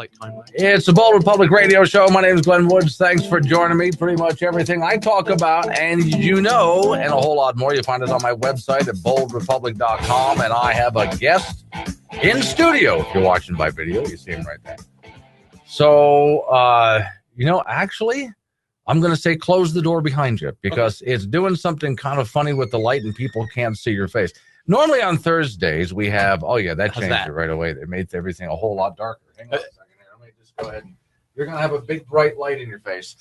flight timeline. It's the Bold Republic Radio Show. My name is Glenn Woods. Thanks for joining me. Pretty much everything I talk about, and and a whole lot more, you find it on my website at boldrepublic.com. And I have a guest in studio. If you're watching by video, you see him right there. So, actually, I'm going to say close the door behind you because it's doing something kind of funny with the light and people can't see your face. Normally on Thursdays, we have, that changed it right away. They made everything a whole lot darker. Hang on a second here. Let me just go ahead. You're going to have a big bright light in your face.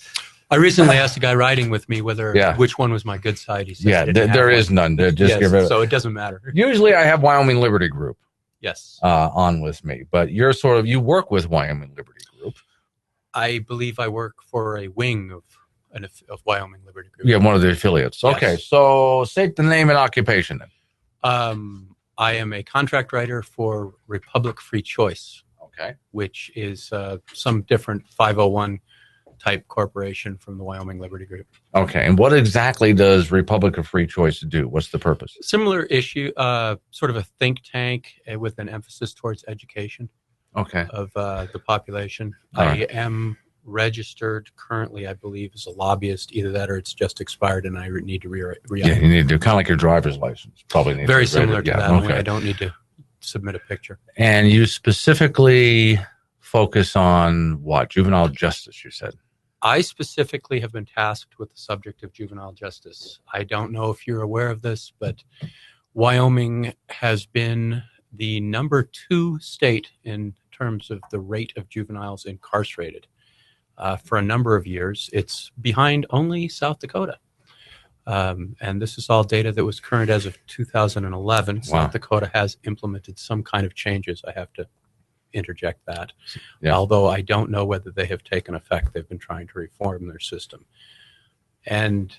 I recently asked a guy riding with me which one was my good side. He said there is none. Just get rid of it. So it doesn't matter. Usually I have Wyoming Liberty Group on with me, but you work with Wyoming Liberty Group. I believe I work for a wing of Wyoming Liberty Group. Yeah, one of the affiliates. Yes. Okay, so state the name and occupation then. I am a contract writer for Republic Free Choice. Okay. Which is some different 501 type corporation from the Wyoming Liberty Group. Okay, and what exactly does Republic of Free Choice do? What's the purpose? Similar issue, sort of a think tank with an emphasis towards education. Okay. Of the population. All I right. am registered currently, I believe, as a lobbyist. Either that or it's just expired and I need to re-up. Yeah, you need to kind of like your driver's license. Probably need very to similar to that. Okay. Only I don't need to submit a picture. And you specifically focus on what? Juvenile justice, you said. I specifically have been tasked with the subject of juvenile justice. I don't know if you're aware of this, but Wyoming has been the number 2 state in terms of the rate of juveniles incarcerated for a number of years. It's behind only South Dakota. And this is all data that was current as of 2011. Wow. South Dakota has implemented some kind of changes. I have to interject that. Yeah. Although I don't know whether they have taken effect. They've been trying to reform their system. And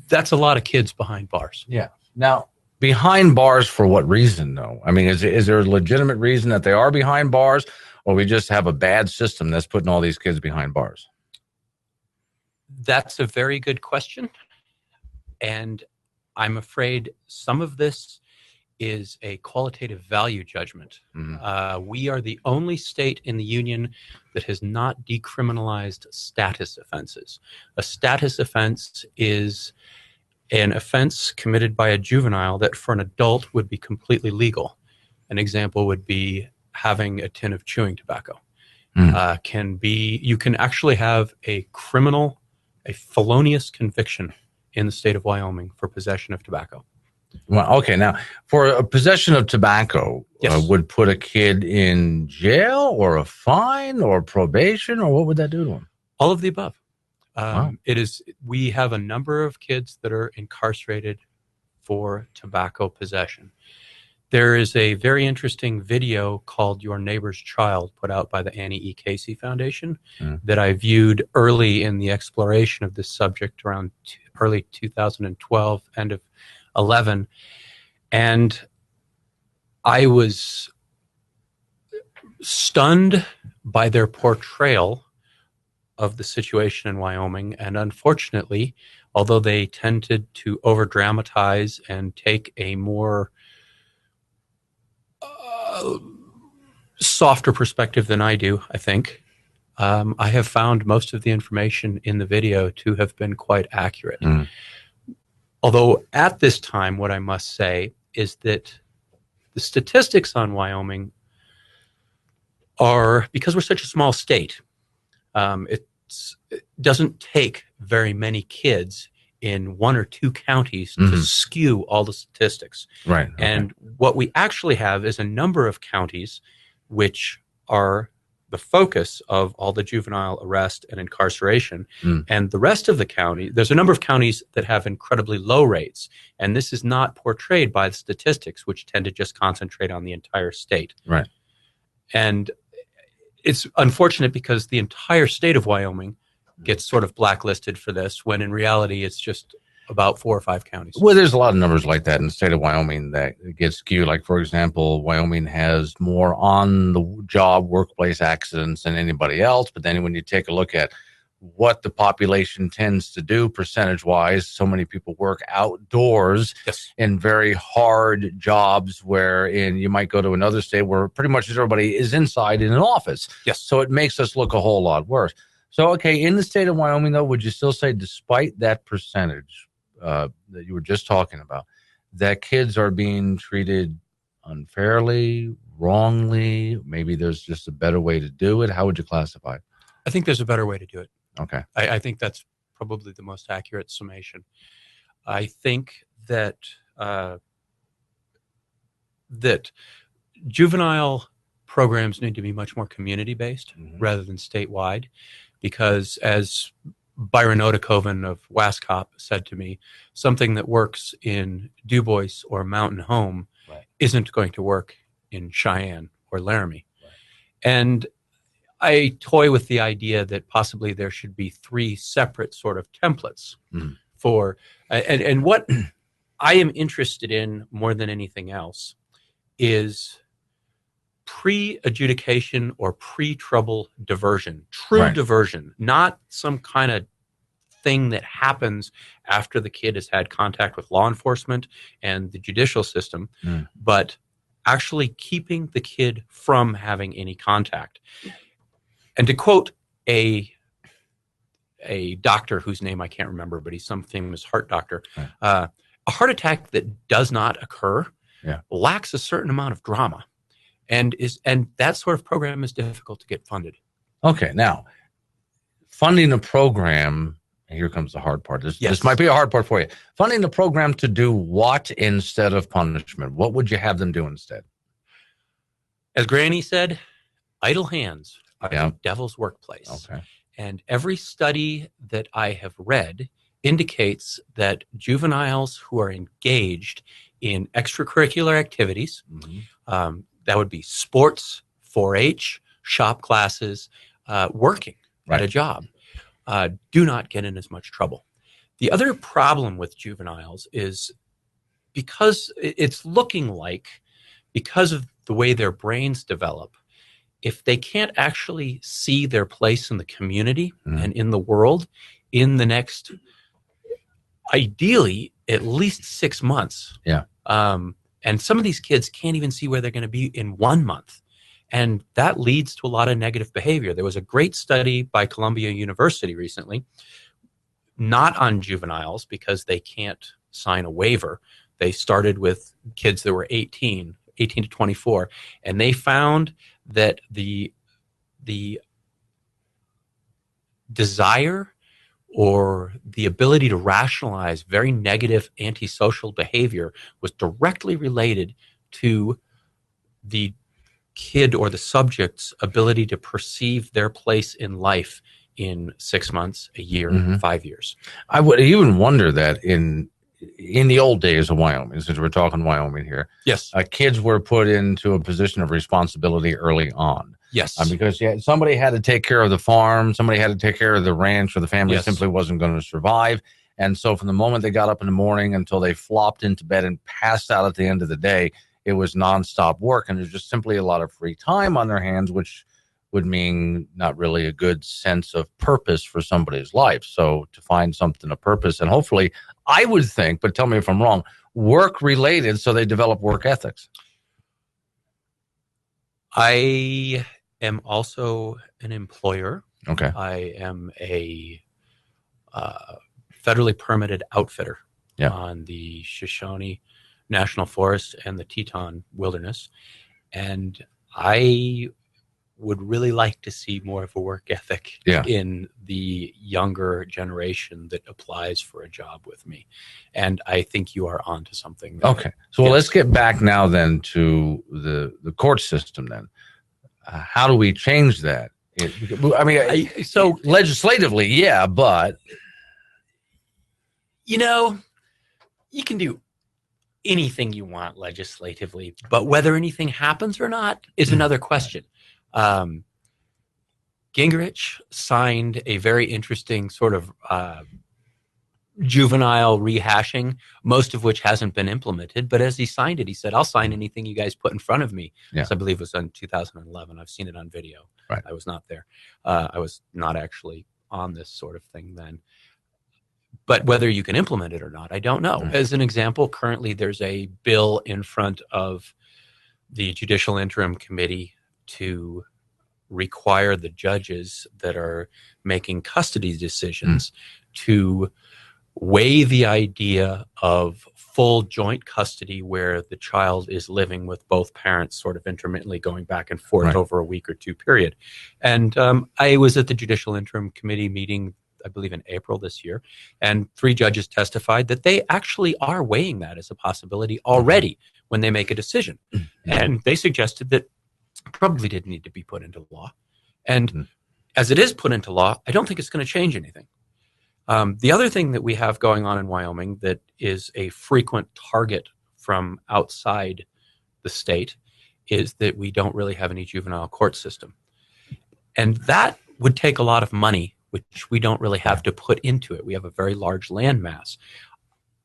that's a lot of kids behind bars. Yeah. Now, behind bars for what reason, though? I mean, is there a legitimate reason that they are behind bars, or we just have a bad system that's putting all these kids behind bars? That's a very good question. And I'm afraid some of this is a qualitative value judgment. Mm-hmm. We are the only state in the union that has not decriminalized status offenses. A status offense is an offense committed by a juvenile that for an adult would be completely legal. An example would be having a tin of chewing tobacco. You can actually have a felonious conviction in the state of Wyoming for possession of tobacco. Well, okay. Now, for a possession of tobacco, yes. Would put a kid in jail or a fine or probation, or what would that do to him? All of the above. Wow. We have a number of kids that are incarcerated for tobacco possession. There is a very interesting video called Your Neighbor's Child put out by the Annie E. Casey Foundation that I viewed early in the exploration of this subject around early 2012, end of 11. And I was stunned by their portrayal of the situation in Wyoming. And unfortunately, although they tended to over-dramatize and take a more softer perspective than I do, I think, I have found most of the information in the video to have been quite accurate. Although at this time, what I must say is that the statistics on Wyoming are, because we're such a small state, it doesn't take very many kids in 1 or 2 counties to skew all the statistics. Right. Okay. And what we actually have is a number of counties which are the focus of all the juvenile arrest and incarceration. And the rest of the county, there's a number of counties that have incredibly low rates. And this is not portrayed by the statistics, which tend to just concentrate on the entire state. Right. And it's unfortunate because the entire state of Wyoming gets sort of blacklisted for this, when in reality it's just about 4 or 5 counties. Well, there's a lot of numbers like that in the state of Wyoming that get skewed. Like, for example, Wyoming has more on-the-job workplace accidents than anybody else. But then when you take a look at what the population tends to do percentage-wise. So many people work outdoors Yes. in very hard jobs, wherein you might go to another state where pretty much everybody is inside in an office. Yes. So it makes us look a whole lot worse. So, okay, in the state of Wyoming, though, would you still say, despite that percentage that you were just talking about, that kids are being treated unfairly, wrongly? Maybe there's just a better way to do it. How would you classify it? I think there's a better way to do it. Okay. I think that's probably the most accurate summation. I think that that juvenile programs need to be much more community-based rather than statewide, because as Byron Odekoven of Wascop said to me, something that works in DuBois or Mountain Home isn't going to work in Cheyenne or Laramie. And I toy with the idea that possibly there should be 3 separate sort of templates for, and what I am interested in more than anything else is pre-adjudication or pre-trouble diversion, true diversion, not some kind of thing that happens after the kid has had contact with law enforcement and the judicial system, but actually keeping the kid from having any contact. And to quote a doctor whose name I can't remember, but he's some famous heart doctor, a heart attack that does not occur lacks a certain amount of drama, and that sort of program is difficult to get funded. Okay, now funding a program. Here comes the hard part. This might be a hard part for you. Funding the program to do what instead of punishment? What would you have them do instead? As Granny said, idle hands are the devil's workplace. Okay. And every study that I have read indicates that juveniles who are engaged in extracurricular activities, that would be sports, 4-H, shop classes, working at a job, do not get in as much trouble. The other problem with juveniles is because it's looking like, because of the way their brains develop, if they can't actually see their place in the community and in the world in the next, ideally, at least 6 months. And some of these kids can't even see where they're going to be in 1 month. And that leads to a lot of negative behavior. There was a great study by Columbia University recently, not on juveniles because they can't sign a waiver. They started with kids that were 18 to 24, and they found that the desire or the ability to rationalize very negative antisocial behavior was directly related to the kid or the subject's ability to perceive their place in life in 6 months, a year, 5 years. I would even wonder that in the old days of Wyoming, since we're talking Wyoming here, kids were put into a position of responsibility early on. Because somebody had to take care of the farm, somebody had to take care of the ranch, or the family simply wasn't going to survive. And so from the moment they got up in the morning until they flopped into bed and passed out at the end of the day, it was nonstop work, and there's just simply a lot of free time on their hands, which would mean not really a good sense of purpose for somebody's life. So to find something of purpose, and hopefully, I would think, but tell me if I'm wrong, work related, so they develop work ethics. I am also an employer. Okay. I am a federally permitted outfitter on the Shoshone National Forest and the Teton Wilderness. And I would really like to see more of a work ethic in the younger generation that applies for a job with me. And I think you are onto something there. Okay. So let's get back now then to the court system then. How do we change that? So legislatively, but you can do anything you want legislatively, but whether anything happens or not is another question. Gingrich signed a very interesting sort of juvenile rehashing, most of which hasn't been implemented. But as he signed it, he said, "I'll sign anything you guys put in front of me." So I believe it was in 2011. I've seen it on video. I was not there. I was not actually on this sort of thing then. But whether you can implement it or not, I don't know. As an example, currently there's a bill in front of the Judicial Interim Committee to require the judges that are making custody decisions to weigh the idea of full joint custody where the child is living with both parents sort of intermittently going back and forth over a week or two period. And I was at the Judicial Interim Committee meeting, I believe in April this year, and 3 judges testified that they actually are weighing that as a possibility already when they make a decision. And they suggested that probably didn't need to be put into law. And as it is put into law, I don't think it's going to change anything. The other thing that we have going on in Wyoming that is a frequent target from outside the state is that we don't really have any juvenile court system. And that would take a lot of money, which we don't really have to put into it. We have a very large land mass.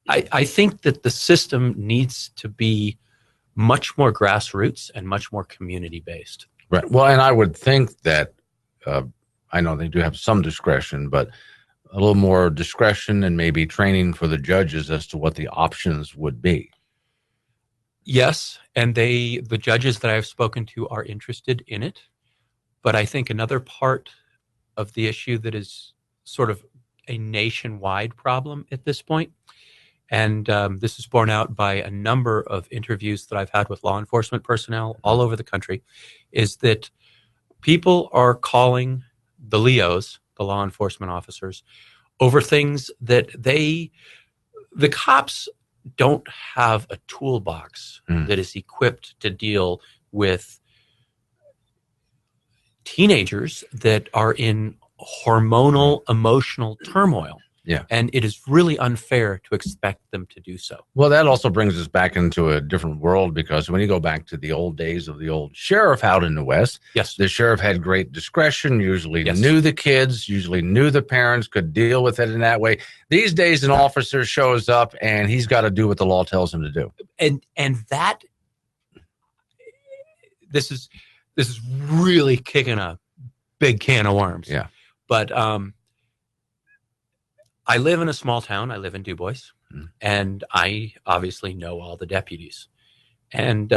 I think that the system needs to be much more grassroots and much more community-based. Right. Well, and I would think that, I know they do have some discretion, but a little more discretion and maybe training for the judges as to what the options would be. Yes, and the judges that I've spoken to are interested in it. But I think another part of the issue that is sort of a nationwide problem at this point, and this is borne out by a number of interviews that I've had with law enforcement personnel all over the country, is that people are calling the LEOs, the law enforcement officers, over things that the cops don't have a toolbox that is equipped to deal with teenagers that are in hormonal, emotional turmoil. Yeah. And it is really unfair to expect them to do so. Well, that also brings us back into a different world, because when you go back to the old days of the old sheriff out in the West, yes, the sheriff had great discretion, usually knew the kids, usually knew the parents, could deal with it in that way. These days, an officer shows up and he's got to do what the law tells him to do. And that, this is really kicking a big can of worms. Yeah. But I live in a small town. I live in Du Bois, and I obviously know all the deputies. And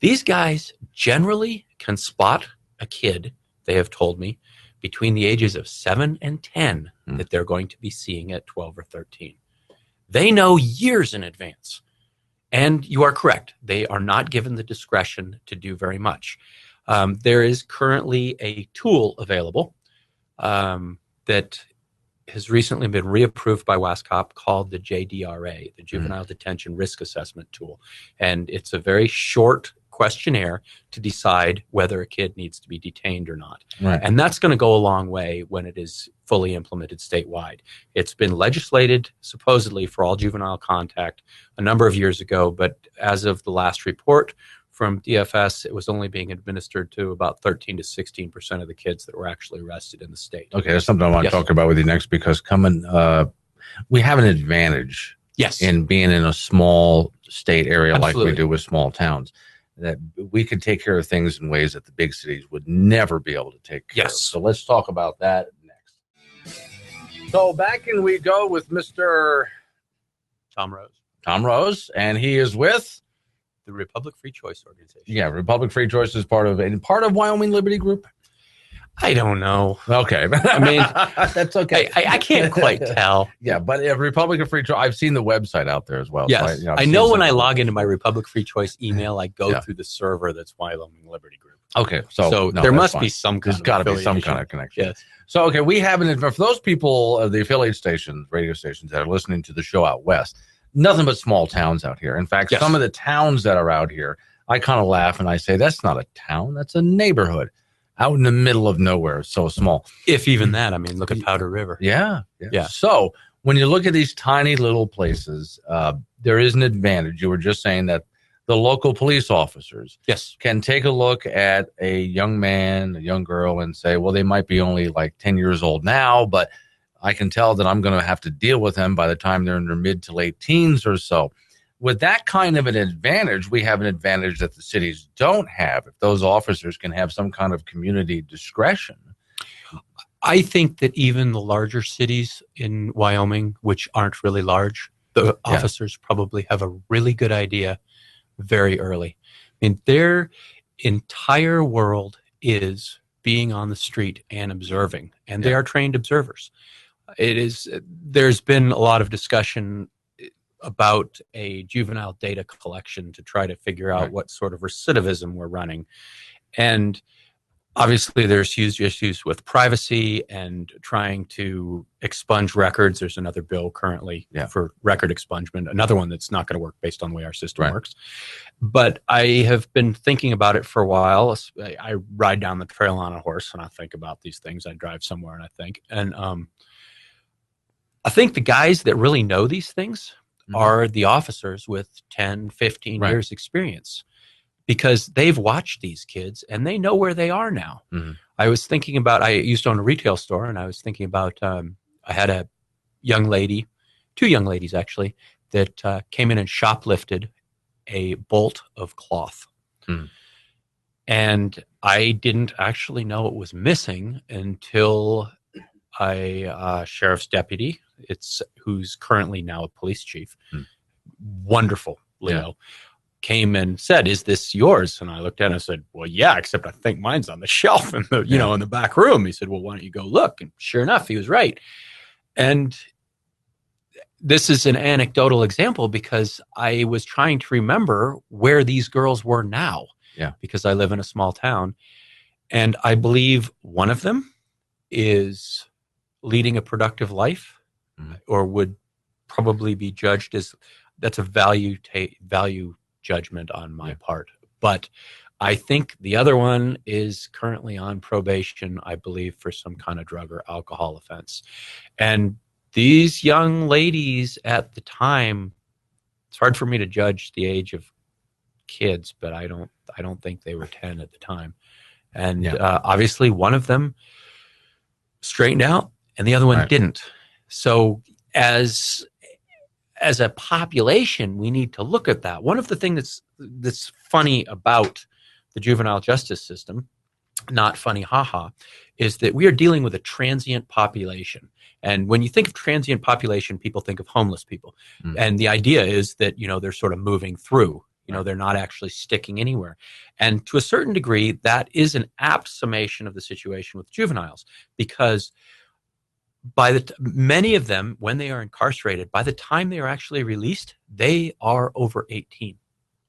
these guys generally can spot a kid, they have told me, between the ages of 7 and 10 that they're going to be seeing at 12 or 13. They know years in advance. And you are correct. They are not given the discretion to do very much. There is currently a tool available that has recently been reapproved by WASCOP called the JDRA, the Juvenile Detention Risk Assessment Tool. And it's a very short questionnaire to decide whether a kid needs to be detained or not. Right. And that's going to go a long way when it is fully implemented statewide. It's been legislated supposedly for all juvenile contact a number of years ago, but as of the last report from DFS, it was only being administered to about 13 to 16% of the kids that were actually arrested in the state. Okay, that's something I want to talk about with you next, because we have an advantage in being in a small state area like we do with small towns, that we can take care of things in ways that the big cities would never be able to take care of. So let's talk about that next. So back in we go with Mr. Tom Rose. Tom Rose, and he is with the Republic Free Choice Organization. Yeah, Republic Free Choice is part of Wyoming Liberty Group. I don't know. Okay. I mean, that's okay. I can't quite tell. Yeah, but Republic of Free Choice, I've seen the website out there as well. Yes. So I know when I log into my Republic Free Choice email, I go through the server that's Wyoming Liberty Group. Okay. So there must be some kind There's got to be some kind of connection. Yes. So, okay, we have for those people, the affiliate stations, radio stations that are listening to the show out west, nothing but small towns out here. In fact, some of the towns that are out here, I kind of laugh and I say, that's not a town, that's a neighborhood out in the middle of nowhere. So small. If even that, I mean, look at Powder River. Yeah. So when you look at these tiny little places, there is an advantage. You were just saying that the local police officers can take a look at a young man, a young girl, and say, well, they might be only like 10 years old now, but I can tell that I'm going to have to deal with them by the time they're in their mid to late teens or so. With that kind of an advantage, we have an advantage that the cities don't have. If those officers can have some kind of community discretion. I think that even the larger cities in Wyoming, which aren't really large, the officers probably have a really good idea very early. I mean, their entire world is being on the street and observing, and they are trained observers. There's been a lot of discussion about a juvenile data collection to try to figure out what sort of recidivism we're running. And obviously, there's huge issues with privacy and trying to expunge records. There's another bill currently for record expungement, another one that's not going to work based on the way our system works. But I have been thinking about it for a while. I ride down the trail on a horse and I think about these things. I drive somewhere and I think. And I think the guys that really know these things are the officers with 10, 15 years experience. Because they've watched these kids and they know where they are now. I was thinking about, I used to own a retail store, and I was thinking about, I had a young lady, two young ladies actually, that came in and shoplifted a bolt of cloth. And I didn't actually know it was missing until a sheriff's deputy, who's currently now a police chief, wonderful Leo, came and said, "Is this yours?" And I looked at it and I said, "Well, yeah, except I think mine's on the shelf in the, in the back room." He said, "Well, why don't you go look?" And sure enough, he was right. And this is an anecdotal example because I was trying to remember where these girls were now. Because I live in a small town. And I believe one of them is leading a productive life or would probably be judged as, that's a value judgment on my part. But I think the other one is currently on probation, I believe, for some kind of drug or alcohol offense. And these young ladies at the time, it's hard for me to judge the age of kids, but I don't think they were 10 at the time. And obviously one of them straightened out and the other one didn't. So as a population, we need to look at that. One of the things that's funny about the juvenile justice system, not funny, haha, is that we are dealing with a transient population. And when you think of transient population, people think of homeless people. And the idea is that, they're sort of moving through, they're not actually sticking anywhere. And to a certain degree, that is an apt summation of the situation with juveniles, because many of them, when they are incarcerated, by the time they are actually released, they are over 18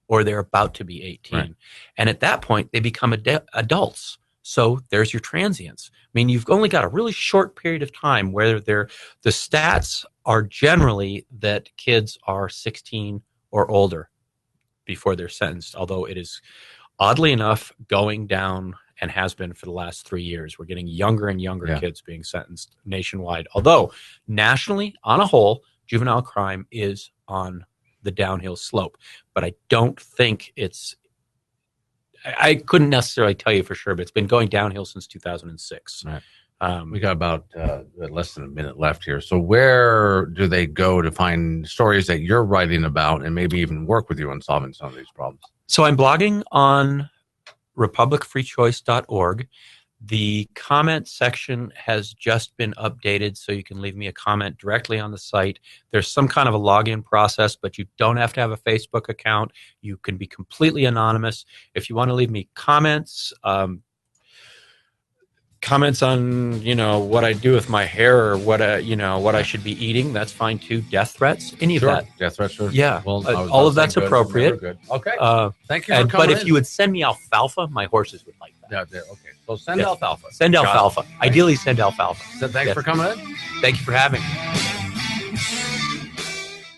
or they're about to be 18. And at that point, they become adults. So there's your transients. I mean, you've only got a really short period of time where the stats are generally that kids are 16 or older before they're sentenced, although it is oddly enough going down and has been for the last 3 years. We're getting younger and younger kids being sentenced nationwide. Although nationally, on a whole, juvenile crime is on the downhill slope. But I don't think I couldn't necessarily tell you for sure, but it's been going downhill since 2006. We got about less than a minute left here. So where do they go to find stories that you're writing about and maybe even work with you on solving some of these problems? So I'm blogging on republicfreechoice.org. The comment section has just been updated, so you can leave me a comment directly on the site. There's some kind of a login process, but you don't have to have a Facebook account. You can be completely anonymous. If you want to leave me comments, comments on, what I do with my hair or what I should be eating, that's fine too. Death threats, any of that. Death threats, sure. Yeah. Well, all of that's appropriate. Good. Okay. Thank you for coming But if you would send me alfalfa, my horses would like that. Okay. So send alfalfa. Send alfalfa. Ideally, send alfalfa. So thanks for coming in. Thank you for having me.